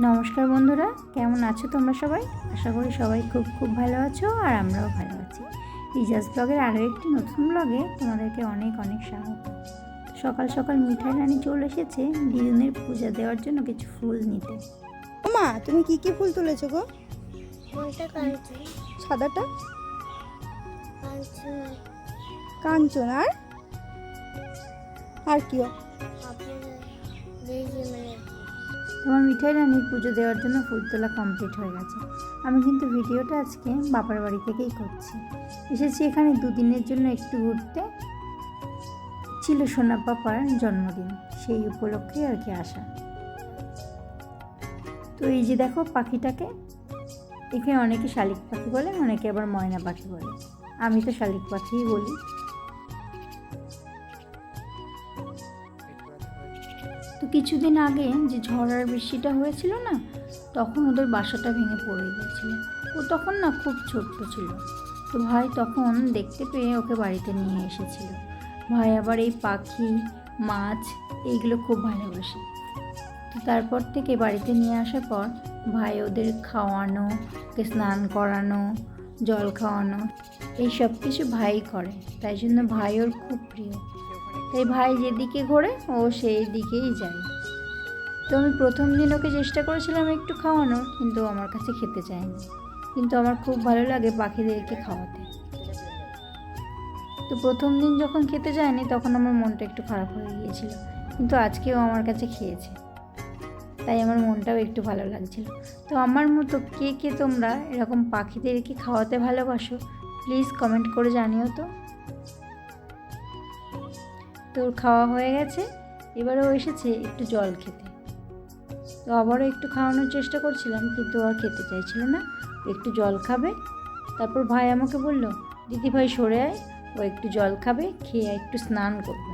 নমস্কার বন্ধুরা, কেমন আছো তোমরা সবাই? আশা করি সবাই খুব খুব ভালো আছো আর আমরাও ভালো আছি। রিজাস ব্লগের আরও একটি নতুন ব্লগে তোমাদেরকে অনেক অনেক স্বাগত। সকাল সকাল মিঠাই রানী চলে এসেছে দিদুনের পূজা দেওয়ার জন্য কিছু ফুল নিতে। মা, তুমি কি কি ফুল তুলেছো গো? সাদাটা কাঞ্চন, আর কি? তোমার মিঠাই রানীর পুজো দেওয়ার জন্য ফুল তোলা কমপ্লিট হয়ে গেছে। আমি কিন্তু ভিডিওটা আজকে বাবার বাড়ি থেকেই করছি। এসেছি এখানে দুদিনের জন্য একটু ঘুরতে। ছিল সোনা পাপার জন্মদিন, সেই উপলক্ষে আর কি আসা। তো এই যে দেখো পাখিটাকে, এখানে অনেকে শালিক পাখি বলে, অনেকে আবার ময়না পাখি বলে। আমি তো শালিক পাখিই বলি। তো কিছুদিন আগে যে ঝড় আর বৃষ্টিটা হয়েছিল না, তখন ওদের বাসাটা ভেঙে পড়ে গিয়েছিল। ও তখন না খুব ছোট্ট ছিল। তো ভাই তখন দেখতে পেয়ে ওকে বাড়িতে নিয়ে এসেছিল। ভাই আবার এই পাখি, মাছ এইগুলো খুব ভালোবাসে। তো তারপর থেকে বাড়িতে নিয়ে আসার পর ভাই ওদের খাওয়ানো, ওকে স্নান করানো, জল খাওয়ানো, এই সব কিছু ভাই করে। তাই জন্য ভাই ওর খুব প্রিয়। তাই ভাই যেদিকে ঘোরে ও সেই দিকেই যায়। তো আমি প্রথম দিন ওকে চেষ্টা করেছিলাম একটু খাওয়ানোর, কিন্তু আমার কাছে খেতে চায়নি। কিন্তু আমার খুব ভালো লাগে পাখিদেরকে খাওয়াতে। তো প্রথম দিন যখন খেতে যায়নি তখন আমার মনটা একটু খারাপ হয়ে গিয়েছিল, কিন্তু আজকেও আমার কাছে খেয়েছে, তাই আমার মনটাও একটু ভালো লাগছিল। তো আমার মতো কে কে তোমরা এরকম পাখিদেরকে খাওয়াতে ভালোবাসো, প্লিজ কমেন্ট করে জানিও তো। তোর খাওয়া হয়ে গেছে, এবারেও এসেছে একটু জল খেতে। তো আবারও একটু খাওয়ানোর চেষ্টা করছিলাম, কিন্তু আর খেতে চাইছিল না। একটু জল খাবে। তারপর ভাই আমাকে বলল, দিদি ভাই সরে আয়, ও একটু জল খাবে, খেয়ে একটু স্নান করবে।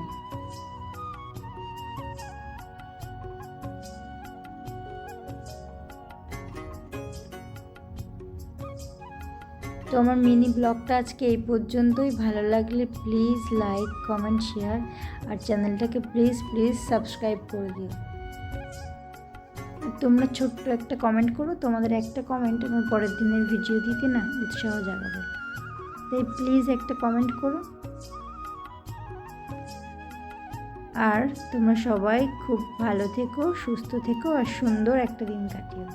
তো আমার মিনি ব্লগটা আজকে এই পর্যন্তই। ভালো লাগলে প্লিজ লাইক, কমেন্ট, শেয়ার আর চ্যানেলটাকে প্লিজ প্লিজ সাবস্ক্রাইব করে দিও। তোমরা ছোট্ট একটা কমেন্ট করো, তোমাদের একটা কমেন্ট আমার পরের দিনের ভিডিও দিতে না উৎসাহ জাগাবে। তাই প্লিজ একটা কমেন্ট করো। আর তোমরা সবাই খুব ভালো থেকো, সুস্থ থেকো আর সুন্দর একটা দিন কাটিও।